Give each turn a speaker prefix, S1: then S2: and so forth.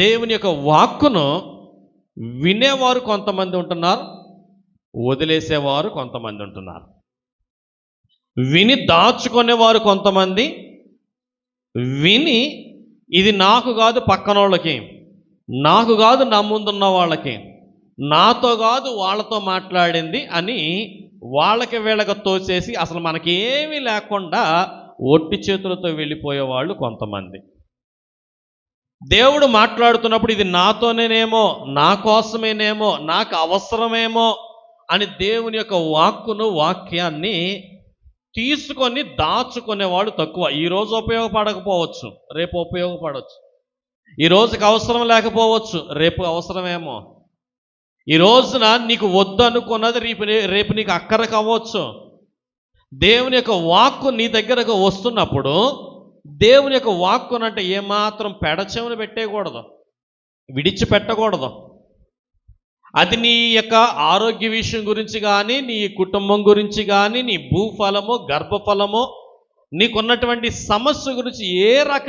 S1: దేవుని యొక్క వాక్కును వినేవారు కొంతమంది ఉంటున్నారు, వదిలేసేవారు కొంతమంది ఉంటున్నారు. విని దాచుకునేవారు కొంతమంది, విని ఇది నాకు కాదు పక్కనోళ్ళకి, నాకు కాదు నా ముందున్న వాళ్ళకి, నాతో కాదు వాళ్ళతో మాట్లాడింది అని వాళ్ళకి వీళ్ళకి తోచేసి అసలు మనకేమీ లేకుండా ఒట్టి చేతులతో వెళ్ళిపోయేవాళ్ళు కొంతమంది. దేవుడు మాట్లాడుతున్నప్పుడు ఇది నాతోనేనేమో, నా కోసమేనేమో, నాకు అవసరమేమో అని దేవుని యొక్క వాక్యాన్ని తీసుకొని దాచుకునేవాడు తక్కువ. ఈరోజు ఉపయోగపడకపోవచ్చు, రేపు ఉపయోగపడవచ్చు. ఈ రోజుకి అవసరం లేకపోవచ్చు, రేపు అవసరమేమో. ఈ రోజున నీకు వద్దనుకున్నది రేపు నీకు అక్కర కావచ్చు. దేవుని యొక్క వాక్కు నీ దగ్గరకు వస్తున్నప్పుడు దేవుని యొక్క వాక్కునంటే ఏమాత్రం పెడచెవును పెట్టేయకూడదు, విడిచిపెట్టకూడదు. అది నీ యొక్క ఆరోగ్య విషయం గురించి కానీ, నీ కుటుంబం గురించి కానీ, నీ భూఫలము, గర్భఫలము, నీకున్నటువంటి సమస్య గురించి ఏ రకం